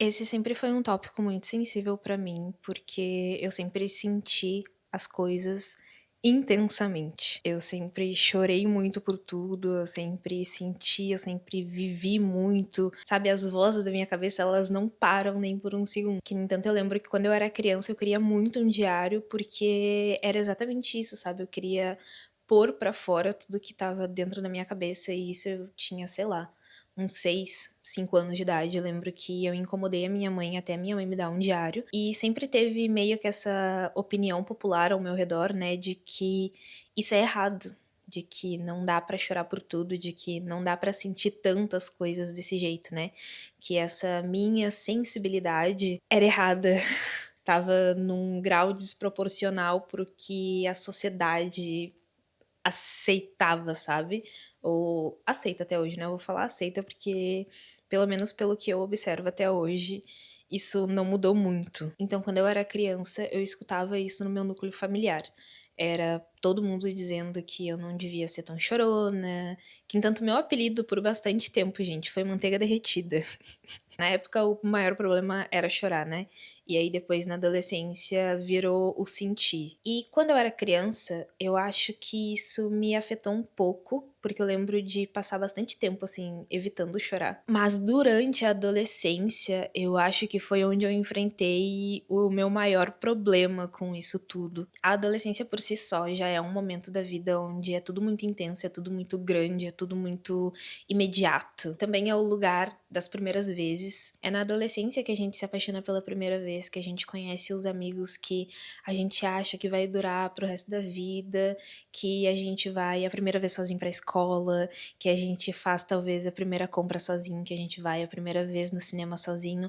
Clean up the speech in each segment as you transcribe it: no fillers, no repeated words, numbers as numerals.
Esse sempre foi um tópico muito sensível pra mim, porque eu sempre senti as coisas intensamente. Eu sempre chorei muito por tudo, eu sempre senti, eu sempre vivi muito. Sabe, as vozes da minha cabeça, elas não param nem por um segundo. Que, no entanto, eu lembro que quando eu era criança, eu queria muito um diário, porque era exatamente isso, sabe? Eu queria pôr pra fora tudo que tava dentro da minha cabeça, e isso eu tinha, sei lá, uns 6, 5 anos de idade. Eu lembro que eu incomodei a minha mãe até a minha mãe me dar um diário. E sempre teve meio que essa opinião popular ao meu redor, né, de que isso é errado, de que não dá pra chorar por tudo, de que não dá pra sentir tantas coisas desse jeito, né? Que essa minha sensibilidade era errada. Tava num grau desproporcional pro que a sociedade aceitava, sabe? Ou aceita até hoje, né? Eu vou falar aceita porque, pelo menos pelo que eu observo até hoje, isso não mudou muito. Então, quando eu era criança, eu escutava isso no meu núcleo familiar. Era todo mundo dizendo que eu não devia ser tão chorona, que entanto meu apelido por bastante tempo, gente, foi manteiga derretida. Na época, o maior problema era chorar, né? E aí, depois, na adolescência, virou o sentir. E quando eu era criança, eu acho que isso me afetou um pouco, porque eu lembro de passar bastante tempo, assim, evitando chorar. Mas durante a adolescência, eu acho que foi onde eu enfrentei o meu maior problema com isso tudo. A adolescência por si só já é um momento da vida onde é tudo muito intenso, é tudo muito grande, é tudo muito imediato. Também é o lugar das primeiras vezes. É na adolescência que a gente se apaixona pela primeira vez, que a gente conhece os amigos que a gente acha que vai durar pro resto da vida, que a gente vai a primeira vez sozinho pra escola, que a gente faz talvez a primeira compra sozinho, que a gente vai a primeira vez no cinema sozinho.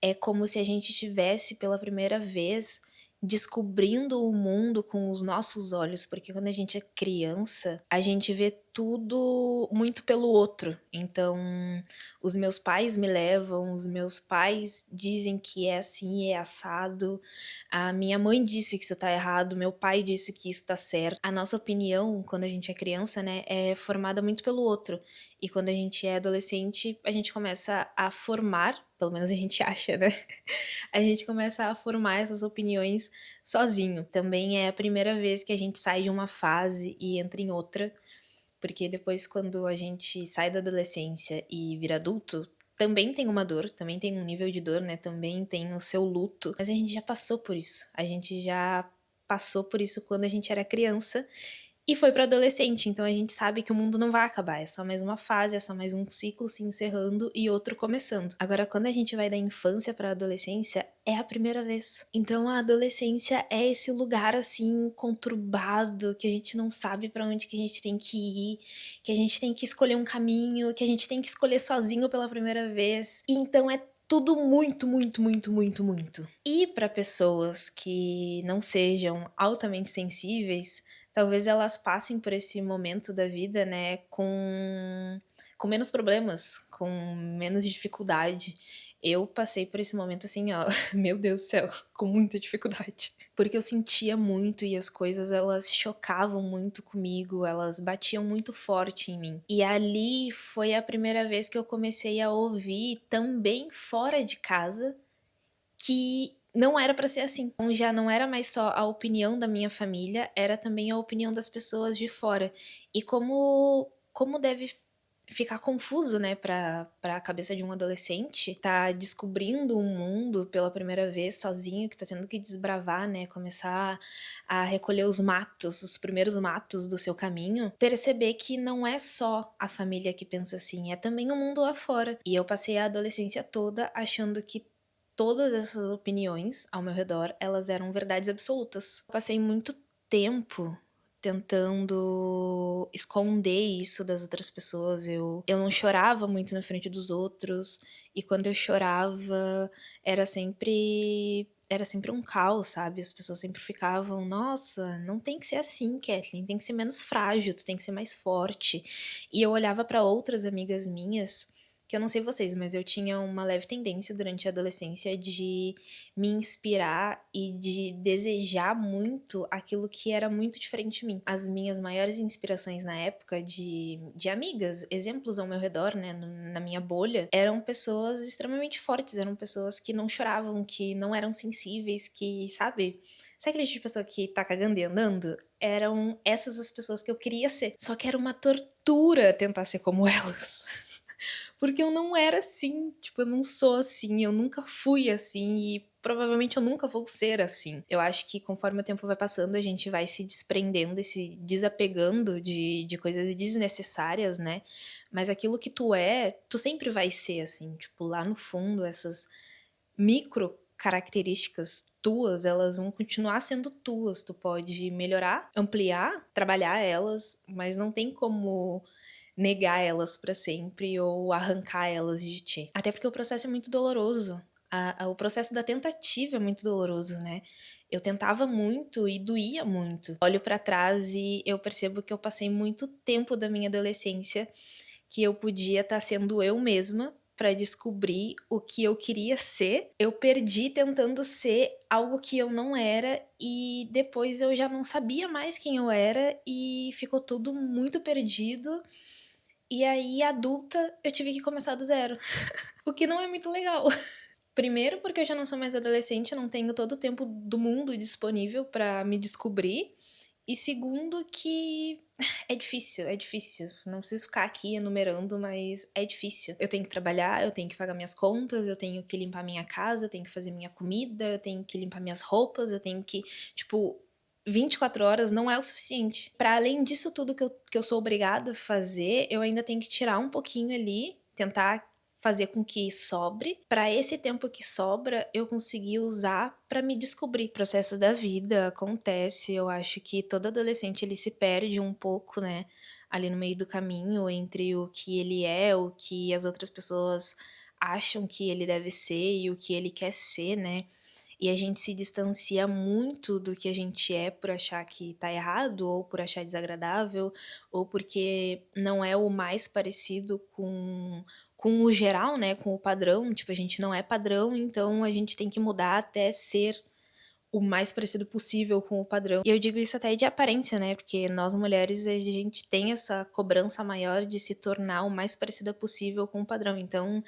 É como se a gente tivesse pela primeira vez descobrindo o mundo com os nossos olhos, porque quando a gente é criança, a gente vê tudo muito pelo outro. Então, os meus pais me levam, os meus pais dizem que é assim e é assado, a minha mãe disse que isso tá errado, meu pai disse que isso tá certo. A nossa opinião, quando a gente é criança, né, é formada muito pelo outro. E quando a gente é adolescente, a gente começa a formar, pelo menos a gente acha, né? A gente começa a formar essas opiniões sozinho. Também é a primeira vez que a gente sai de uma fase e entra em outra, porque depois, quando a gente sai da adolescência e vira adulto, também tem uma dor, também tem um nível de dor, né? Também tem o seu luto, mas a gente já passou por isso. A gente já passou por isso quando a gente era criança e foi para adolescente, então a gente sabe que o mundo não vai acabar, é só mais uma fase, é só mais um ciclo se encerrando e outro começando. Agora, quando a gente vai da infância para adolescência, é a primeira vez. Então a adolescência é esse lugar assim conturbado, que a gente não sabe para onde que a gente tem que ir, que a gente tem que escolher um caminho, que a gente tem que escolher sozinho pela primeira vez. E então é tudo muito, muito, muito, muito, muito. E para pessoas que não sejam altamente sensíveis, talvez elas passem por esse momento da vida, né, com menos problemas, com menos dificuldade. Eu passei por esse momento assim, ó, meu Deus do céu, com muita dificuldade. Porque eu sentia muito e as coisas elas chocavam muito comigo, elas batiam muito forte em mim. E ali foi a primeira vez que eu comecei a ouvir também fora de casa que não era pra ser assim. Então já não era mais só a opinião da minha família, era também a opinião das pessoas de fora. E como deve ficar confuso, né, pra cabeça de um adolescente, tá descobrindo um mundo pela primeira vez sozinho, que tá tendo que desbravar, né, começar a recolher os matos, os primeiros matos do seu caminho, perceber que não é só a família que pensa assim, é também o mundo lá fora. E eu passei a adolescência toda achando que todas essas opiniões ao meu redor, elas eram verdades absolutas. Eu passei muito tempo tentando esconder isso das outras pessoas. Eu não chorava muito na frente dos outros, e quando eu chorava, era sempre um caos, sabe? As pessoas sempre ficavam, nossa, não tem que ser assim, Kathleen, tem que ser menos frágil, tu tem que ser mais forte. E eu olhava para outras amigas minhas que eu não sei vocês, mas eu tinha uma leve tendência durante a adolescência de me inspirar e de desejar muito aquilo que era muito diferente de mim. As minhas maiores inspirações na época de amigas, exemplos ao meu redor, né, na minha bolha, eram pessoas extremamente fortes, eram pessoas que não choravam, que não eram sensíveis, que, sabe? Sabe aquele tipo de pessoa que tá cagando e andando? Eram essas as pessoas que eu queria ser. Só que era uma tortura tentar ser como elas. Porque eu não era assim, tipo, eu não sou assim, eu nunca fui assim e provavelmente eu nunca vou ser assim. Eu acho que conforme o tempo vai passando, a gente vai se desprendendo e se desapegando de coisas desnecessárias, né? Mas aquilo que tu é, tu sempre vai ser assim, tipo, lá no fundo, essas micro características tuas, elas vão continuar sendo tuas. Tu pode melhorar, ampliar, trabalhar elas, mas não tem como negar elas pra sempre ou arrancar elas de ti. Até porque o processo é muito doloroso. O processo da tentativa é muito doloroso, né? Eu tentava muito e doía muito. Olho pra trás e eu percebo que eu passei muito tempo da minha adolescência que eu podia estar sendo eu mesma para descobrir o que eu queria ser. Eu perdi tentando ser algo que eu não era e depois eu já não sabia mais quem eu era e ficou tudo muito perdido. E aí, adulta, eu tive que começar do zero. O que não é muito legal. Primeiro, porque eu já não sou mais adolescente, eu não tenho todo o tempo do mundo disponível pra me descobrir. E segundo, que é difícil, é difícil. Não preciso ficar aqui enumerando, mas é difícil. Eu tenho que trabalhar, eu tenho que pagar minhas contas, eu tenho que limpar minha casa, eu tenho que fazer minha comida, eu tenho que limpar minhas roupas, eu tenho que, tipo, 24 horas não é o suficiente. Para além disso tudo que eu sou obrigada a fazer, eu ainda tenho que tirar um pouquinho ali, tentar fazer com que sobre, para esse tempo que sobra eu conseguir usar para me descobrir. O processo da vida acontece, eu acho que todo adolescente ele se perde um pouco, né, ali no meio do caminho entre o que ele é, o que as outras pessoas acham que ele deve ser e o que ele quer ser, né? E a gente se distancia muito do que a gente é por achar que tá errado, ou por achar desagradável, ou porque não é o mais parecido com o geral, né? Com o padrão. Tipo, a gente não é padrão, então a gente tem que mudar até ser o mais parecido possível com o padrão. E eu digo isso até de aparência, né? Porque nós mulheres, a gente tem essa cobrança maior de se tornar o mais parecida possível com o padrão. Então,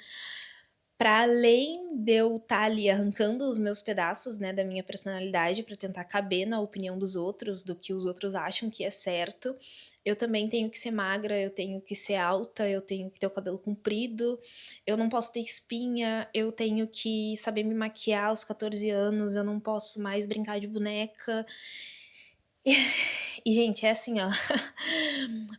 para além de eu estar ali arrancando os meus pedaços, né, da minha personalidade para tentar caber na opinião dos outros, do que os outros acham que é certo, eu também tenho que ser magra, eu tenho que ser alta, eu tenho que ter o cabelo comprido, eu não posso ter espinha, eu tenho que saber me maquiar aos 14 anos, eu não posso mais brincar de boneca. E, gente, é assim, ó.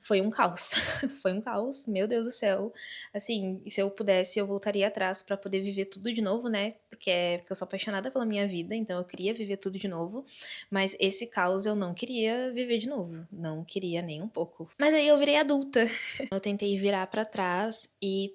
Foi um caos. Foi um caos, meu Deus do céu. Assim, se eu pudesse, eu voltaria atrás pra poder viver tudo de novo, né? Porque eu sou apaixonada pela minha vida, então eu queria viver tudo de novo. Mas esse caos eu não queria viver de novo. Não queria nem um pouco. Mas aí eu virei adulta. Eu tentei virar pra trás e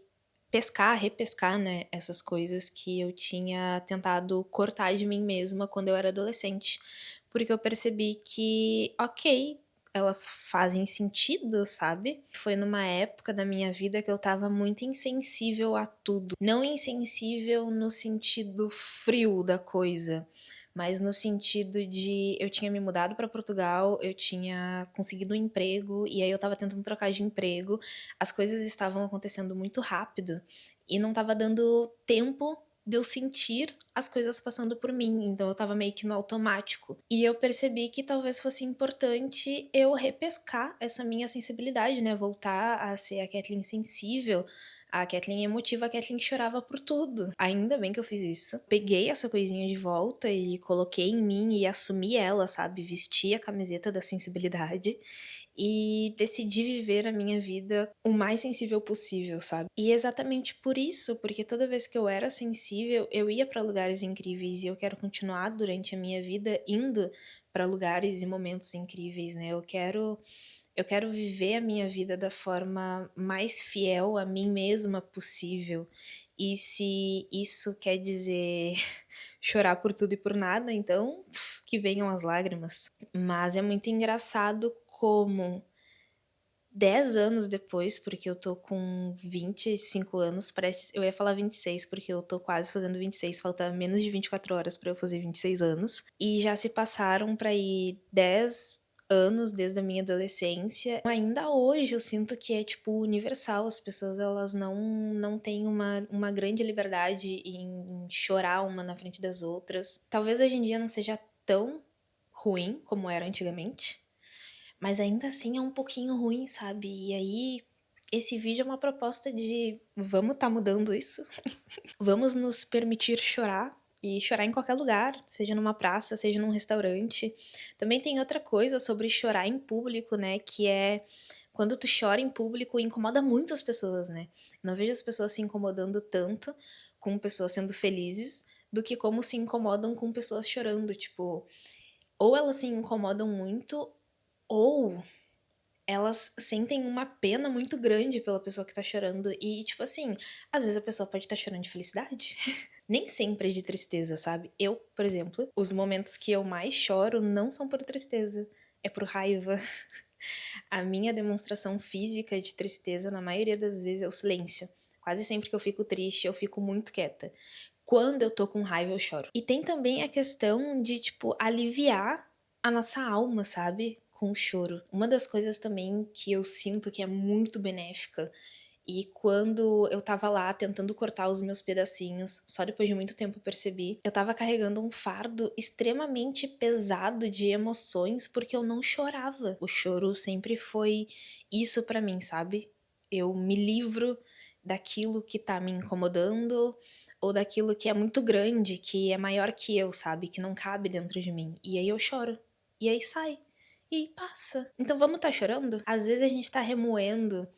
pescar, repescar, né, essas coisas que eu tinha tentado cortar de mim mesma quando eu era adolescente. Porque eu percebi que, ok, elas fazem sentido, sabe? Foi numa época da minha vida que eu tava muito insensível a tudo. Não insensível no sentido frio da coisa, mas no sentido de eu tinha me mudado para Portugal, eu tinha conseguido um emprego e aí eu tava tentando trocar de emprego. As coisas estavam acontecendo muito rápido e não tava dando tempo de eu sentir as coisas passando por mim, então eu tava meio que no automático. E eu percebi que talvez fosse importante eu repescar essa minha sensibilidade, né? Voltar a ser a Kathleen sensível, a Kathleen emotiva, a Kathleen que chorava por tudo. Ainda bem que eu fiz isso. Peguei essa coisinha de volta e coloquei em mim e assumi ela, sabe? Vesti a camiseta da sensibilidade e decidi viver a minha vida o mais sensível possível, sabe? E exatamente por isso, porque toda vez que eu era sensível, eu ia para lugares incríveis e eu quero continuar durante a minha vida indo para lugares e momentos incríveis, né? Eu quero viver a minha vida da forma mais fiel a mim mesma possível. E se isso quer dizer chorar por tudo e por nada, então que venham as lágrimas. Mas é muito engraçado como 10 anos depois, porque eu tô com 25 anos, prestes eu ia falar 26, porque eu tô quase fazendo 26, falta menos de 24 horas pra eu fazer 26 anos, e já se passaram pra ir 10 anos desde a minha adolescência. Ainda hoje eu sinto que é, tipo, universal, as pessoas elas não têm uma grande liberdade em chorar uma na frente das outras. Talvez hoje em dia não seja tão ruim como era antigamente, mas ainda assim é um pouquinho ruim, sabe? E aí, esse vídeo é uma proposta de vamos tá mudando isso? Vamos nos permitir chorar e chorar em qualquer lugar, seja numa praça, seja num restaurante. Também tem outra coisa sobre chorar em público, né? Que é quando tu chora em público incomoda muito as pessoas, né? Não vejo as pessoas se incomodando tanto com pessoas sendo felizes do que como se incomodam com pessoas chorando. Tipo, ou elas se incomodam muito, ou elas sentem uma pena muito grande pela pessoa que tá chorando. E, tipo assim, às vezes a pessoa pode estar chorando de felicidade. Nem sempre é de tristeza, sabe? Eu, por exemplo, os momentos que eu mais choro não são por tristeza, é por raiva. A minha demonstração física de tristeza, na maioria das vezes, é o silêncio. Quase sempre que eu fico triste, eu fico muito quieta. Quando eu tô com raiva, eu choro. E tem também a questão de, tipo, aliviar a nossa alma, sabe? Com o choro. Uma das coisas também que eu sinto que é muito benéfica, e quando eu tava lá tentando cortar os meus pedacinhos, só depois de muito tempo eu percebi, eu tava carregando um fardo extremamente pesado de emoções porque eu não chorava. O choro sempre foi isso pra mim, sabe? Eu me livro daquilo que tá me incomodando ou daquilo que é muito grande, que é maior que eu, sabe? Que não cabe dentro de mim. E aí eu choro. E aí sai. E aí passa. Então vamos tá chorando? Às vezes a gente tá remoendo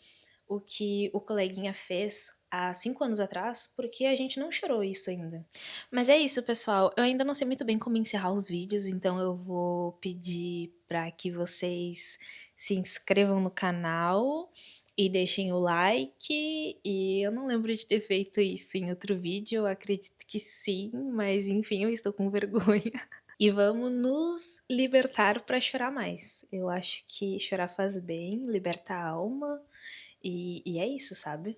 o que o coleguinha fez há 5 anos atrás, porque a gente não chorou isso ainda. Mas é isso, pessoal. Eu ainda não sei muito bem como encerrar os vídeos, então eu vou pedir para que vocês se inscrevam no canal e deixem o like. E eu não lembro de ter feito isso em outro vídeo, eu acredito que sim, mas enfim, eu estou com vergonha. E vamos nos libertar para chorar mais. Eu acho que chorar faz bem, liberta a alma. E é isso, sabe?